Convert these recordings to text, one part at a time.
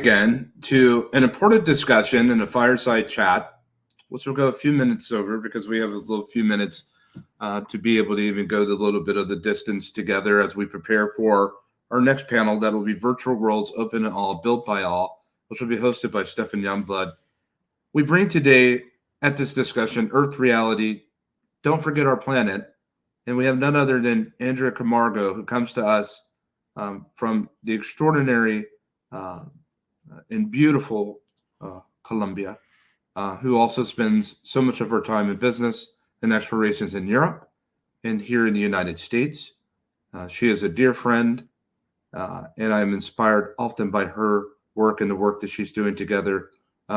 again to an important discussion in a fireside chat, which will go a few minutes over because we have a little few minutes to be able to even go the little bit of the distance together as we prepare for our next panel that will be Virtual Worlds Open to All, Built by All, which will be hosted by Stefan Youngblood. We bring today at this discussion Earth Reality, Don't Forget Our Planet, and we have none other than Andrea Camargo, who comes to us from the extraordinary and beautiful Colombia, who also spends so much of her time in business and explorations in Europe and here in the United States. She is a dear friend, and I'm inspired often by her work and the work that she's doing together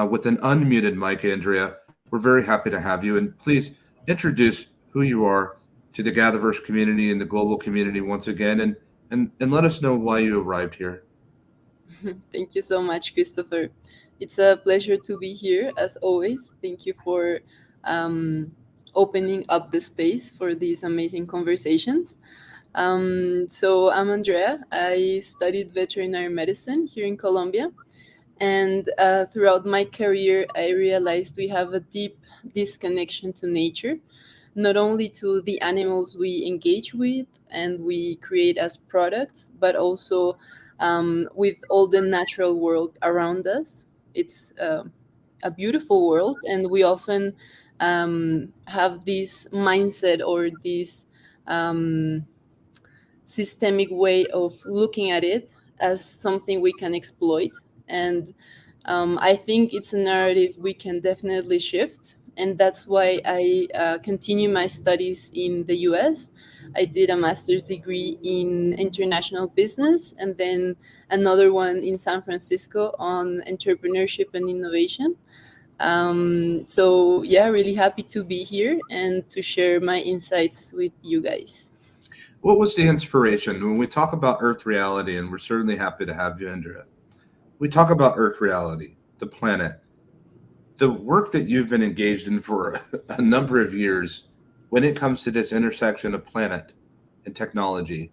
with an unmuted mic. Andrea, we're very happy to have you, and please introduce who you are to the GatherVerse community and the global community once again, and let us know why you arrived here. Thank you so much, Christopher. It's a pleasure to be here, as always. Thank you for opening up the space for these amazing conversations. So I'm Andrea. I studied veterinary medicine here in Colombia. And throughout my career, I realized we have a deep disconnection to nature, not only to the animals we engage with and we create as products, but also with all the natural world around us. It's a beautiful world, and we often have this mindset or this um, systemic way of looking at it as something we can exploit. And I think it's a narrative we can definitely shift. And that's why I continue my studies in the US. I did a master's degree in international business and then another one in San Francisco on entrepreneurship and innovation. So, yeah, really happy to be here and to share my insights with you guys. What was the inspiration when we talk about Earth Reality, and we're certainly happy to have you, Andrea? We talk about Earth Reality, the planet, the work that you've been engaged in for a number of years when it comes to this intersection of planet and technology.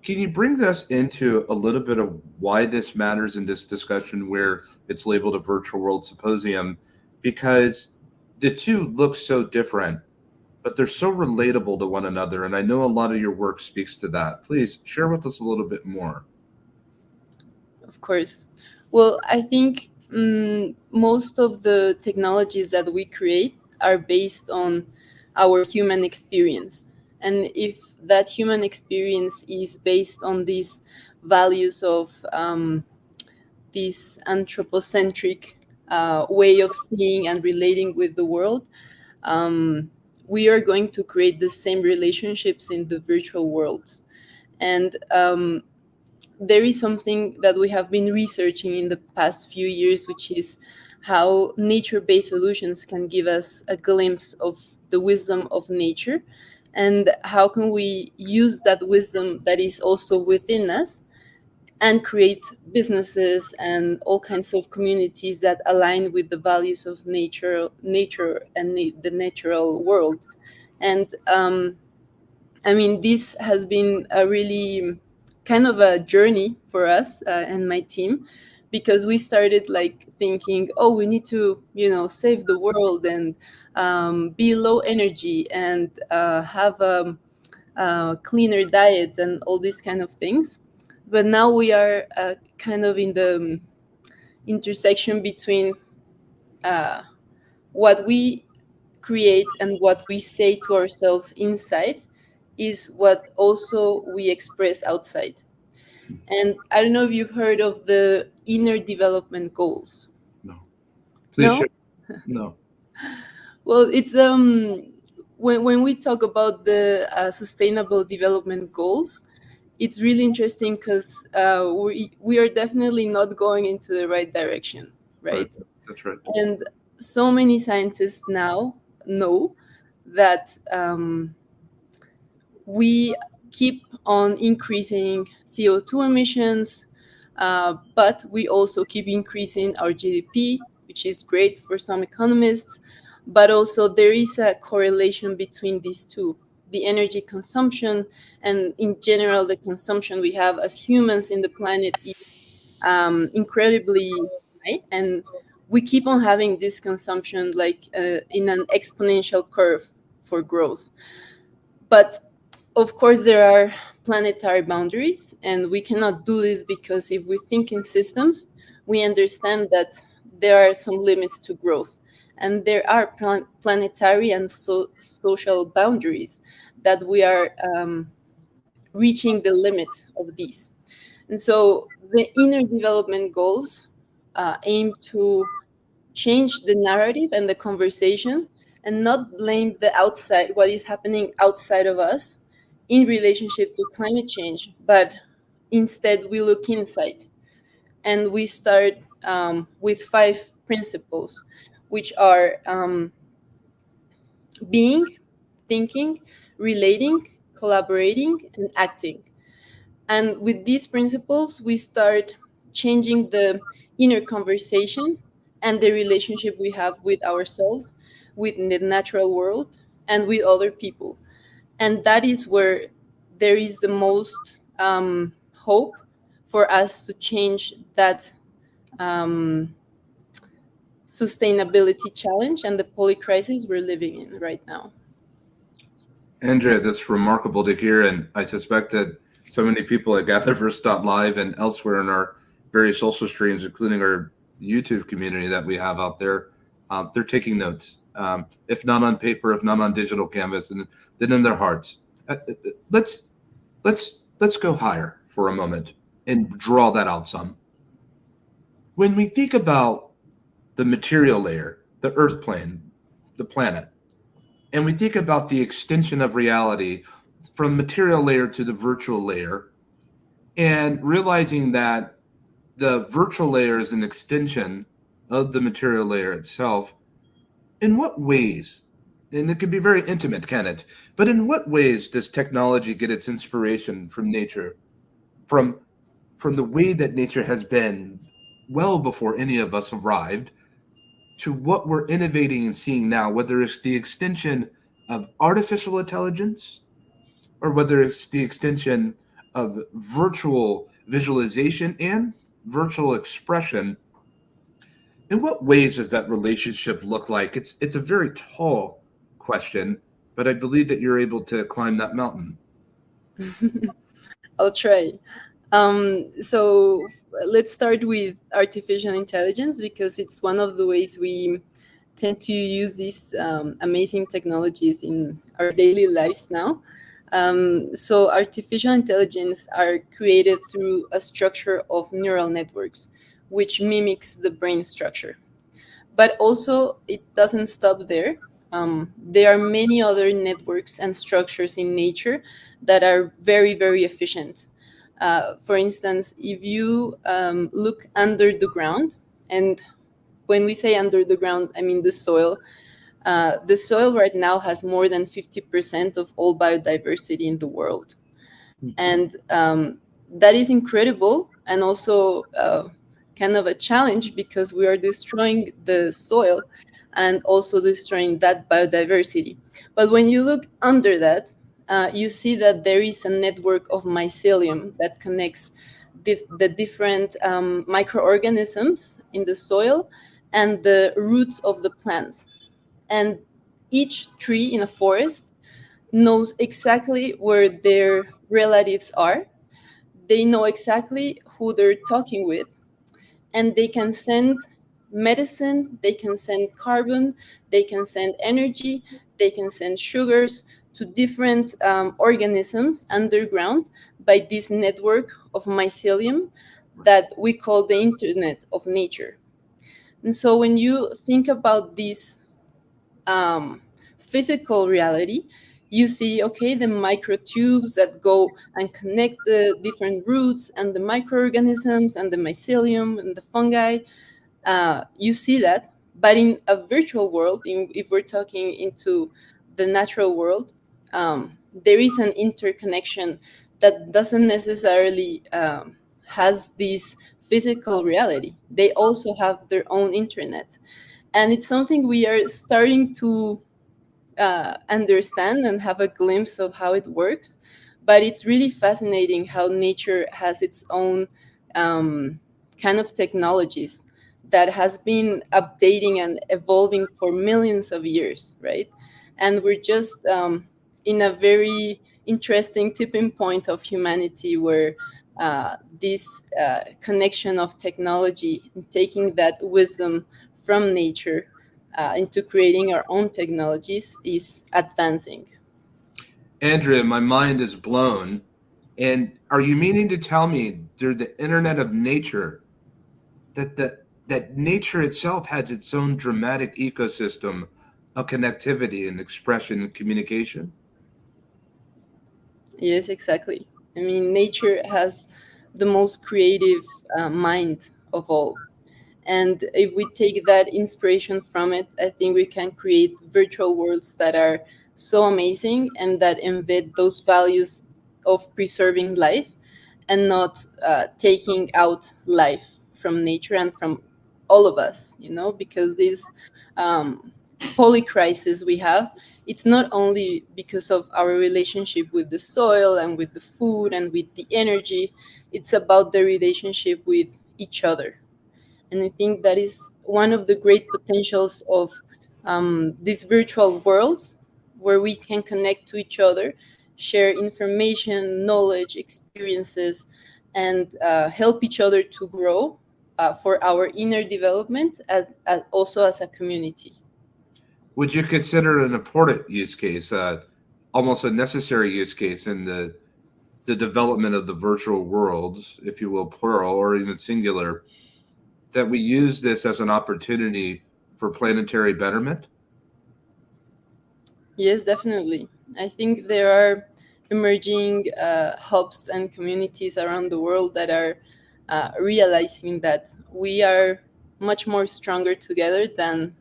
Can you bring us into a little bit of why this matters in this discussion where it's labeled a virtual world symposium? Because the two look so different, but they're so relatable to one another. And I know a lot of your work speaks to that. Please share with us a little bit more. Of course. Well, I think most of the technologies that we create are based on our human experience. And if that human experience is based on these values of this anthropocentric way of seeing and relating with the world, we are going to create the same relationships in the virtual worlds. And there is something that we have been researching in the past few years, which is how nature-based solutions can give us a glimpse of the wisdom of nature, and how can we use that wisdom that is also within us and create businesses and all kinds of communities that align with the values of nature and the natural world. And I mean, this has been a really kind of a journey for us and my team, because we started like thinking, oh, we need to, save the world and be low energy and have a cleaner diet and all these kind of things. But now we are kind of in the intersection between uh, what we create and what we say to ourselves inside is what also we express outside. And I don't know if you've heard of the inner development goals. No. Please No? share. No. Well, it's when we talk about the sustainable development goals, it's really interesting because we are definitely not going into the right direction, Right. right? That's right. And so many scientists now know that we keep on increasing CO2 emissions, but we also keep increasing our GDP, which is great for some economists. But also, there is a correlation between these two, the energy consumption and, in general, the consumption we have as humans in the planet incredibly high, and we keep on having this consumption like in an exponential curve for growth. But of course, there are planetary boundaries, and we cannot do this because if we think in systems, we understand that there are some limits to growth. And there are planetary and social boundaries that we are reaching the limit of these. And so the inner development goals aim to change the narrative and the conversation and not blame the outside, what is happening outside of us in relationship to climate change, but instead we look inside and we start with 5 principles, which are being, thinking, relating, collaborating, and acting. And with these principles, we start changing the inner conversation and the relationship we have with ourselves, with the natural world, and with other people. And that is where there is the most hope for us to change that um, sustainability challenge and the poly-crisis we're living in right now. Andrea, that's remarkable to hear, and I suspect that so many people at GatherVerse.live and elsewhere in our various social streams, including our YouTube community that we have out there, they're taking notes. If not on paper, if not on digital canvas, and then in their hearts. Let's let's go higher for a moment and draw that out some. When we think about the material layer, the earth plane, the planet, and we think about the extension of reality from material layer to the virtual layer, and realizing that the virtual layer is an extension of the material layer itself, in what ways, and it can be very intimate, can it? But in what ways does technology get its inspiration from nature, from the way that nature has been well before any of us arrived, to what we're innovating and seeing now, whether it's the extension of artificial intelligence or whether it's the extension of virtual visualization and virtual expression? In what ways does that relationship look like? It's a very tall question, but I believe that you're able to climb that mountain. I'll try. So let's start with artificial intelligence because it's one of the ways we tend to use these amazing technologies in our daily lives now. So artificial intelligence are created through a structure of neural networks, which mimics the brain structure. But also, it doesn't stop there. There are many other networks and structures in nature that are very, very efficient. For instance, if you look under the ground, and when we say under the ground, I mean the soil. The soil right now has more than 50% of all biodiversity in the world. And that is incredible and also kind of a challenge because we are destroying the soil and also destroying that biodiversity. But when you look under that, you see that there is a network of mycelium that connects the different microorganisms in the soil and the roots of the plants. And each tree in a forest knows exactly where their relatives are. They know exactly who they're talking with, and they can send medicine, they can send carbon, they can send energy, they can send sugars to different organisms underground by this network of mycelium that we call the Internet of Nature. And so when you think about this physical reality, you see, okay, the microtubes that go and connect the different roots and the microorganisms and the mycelium and the fungi. You see that, but in a virtual world, if we're talking into the natural world, there is an interconnection that doesn't necessarily has this physical reality. They also have their own internet, and it's something we are starting to understand and have a glimpse of how it works. But it's really fascinating how nature has its own kind of technologies that has been updating and evolving for millions of years, right? And we're just in a very interesting tipping point of humanity where this connection of technology and taking that wisdom from nature into creating our own technologies is advancing. Andrea, my mind is blown. And are you meaning to tell me through the internet of nature that nature itself has its own dramatic ecosystem of connectivity and expression and communication? Yes, exactly. I mean, nature has the most creative mind of all. And if we take that inspiration from it, I think we can create virtual worlds that are so amazing and that embed those values of preserving life and not taking out life from nature and from all of us, because this um, polycrisis we have, it's not only because of our relationship with the soil and with the food and with the energy, it's about the relationship with each other. And I think that is one of the great potentials of these virtual worlds where we can connect to each other, share information, knowledge, experiences, and help each other to grow for our inner development, as also as a community. Would you consider it an important use case, almost a necessary use case in the development of the virtual world, if you will, plural or even singular, that we use this as an opportunity for planetary betterment? Yes, definitely. I think there are emerging hubs and communities around the world that are realizing that we are much more stronger together than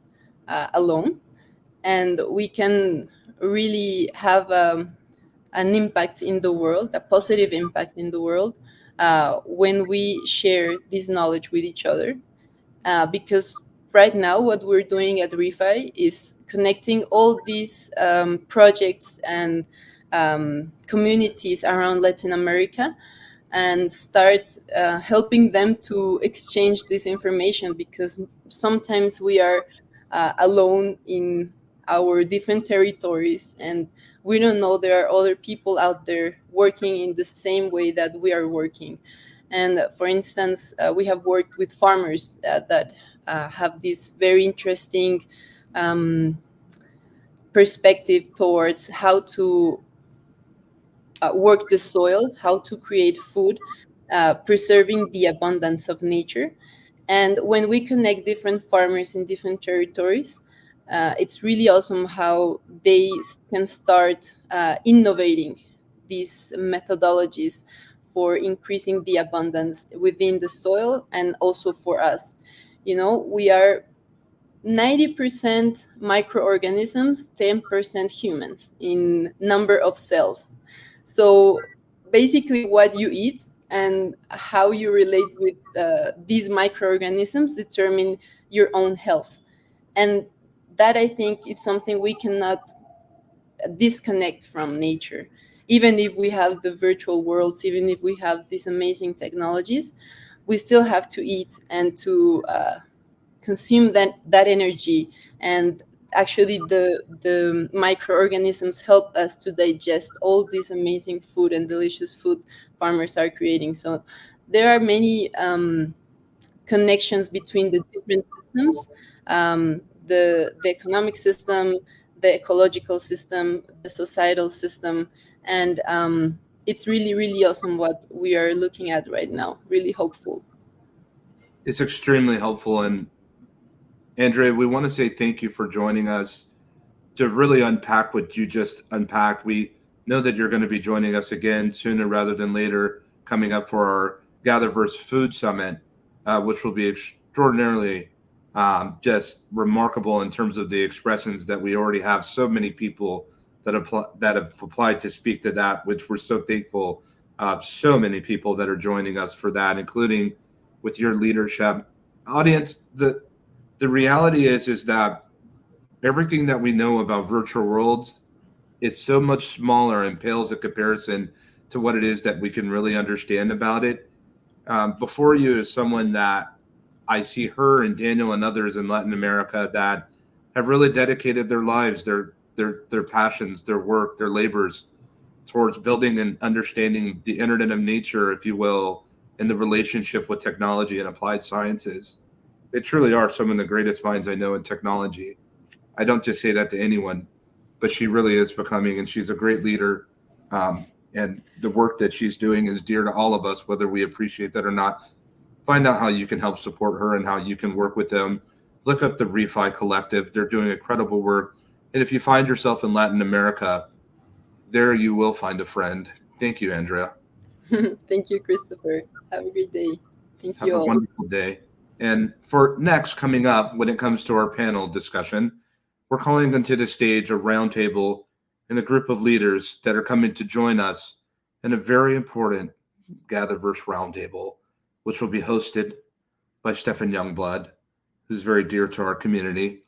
alone, and we can really have an impact in the world, a positive impact in the world, when we share this knowledge with each other, because right now what we're doing at ReFi is connecting all these projects and communities around Latin America and start helping them to exchange this information, because sometimes we are alone in our different territories and we don't know there are other people out there working in the same way that we are working. And for instance, we have worked with farmers that have this very interesting um, perspective towards how to work the soil, how to create food, preserving the abundance of nature. And when we connect different farmers in different territories, it's really awesome how they can start innovating these methodologies for increasing the abundance within the soil and also for us. We are 90% microorganisms, 10% humans in number of cells. So basically, what you eat and how you relate with these microorganisms determine your own health. And that, I think, is something we cannot disconnect from nature. Even if we have the virtual worlds, even if we have these amazing technologies, we still have to eat and to consume that energy. And actually the microorganisms help us to digest all this amazing food and delicious food farmers are creating. So there are many connections between the different systems, the economic system, the ecological system, the societal system. And it's really, really awesome what we are looking at right now, really hopeful. It's extremely helpful. And Andrea, we want to say thank you for joining us to really unpack what you just unpacked. We know that you're going to be joining us again sooner rather than later, coming up for our GatherVerse Food Summit, which will be extraordinarily just remarkable in terms of the expressions that we already have so many people that have applied to speak to that, which we're so thankful. So many people that are joining us for that, including with your leadership. Audience, the reality is that everything that we know about virtual worlds, it's so much smaller and pales in comparison to what it is that we can really understand about it. Before you is someone that I see her and Daniel and others in Latin America that have really dedicated their lives, their passions, their work, their labors towards building and understanding the internet of nature, if you will, and the relationship with technology and applied sciences. They truly are some of the greatest minds I know in technology. I don't just say that to anyone, but she really is becoming, and she's a great leader. And the work that she's doing is dear to all of us, whether we appreciate that or not. Find out how you can help support her and how you can work with them. Look up the ReFi Collective. They're doing incredible work. And if you find yourself in Latin America, there you will find a friend. Thank you, Andrea. Thank you, Christopher. Have a great day. Thank Have you a all. wonderful day. And for next, coming up, when it comes to our panel discussion, we're calling into the stage a roundtable and a group of leaders that are coming to join us in a very important GatherVerse roundtable, which will be hosted by Stefan Youngblood, who's very dear to our community.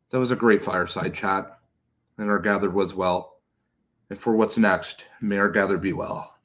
That was a great fireside chat, and our Gather was well. And for what's next, may our Gather be well.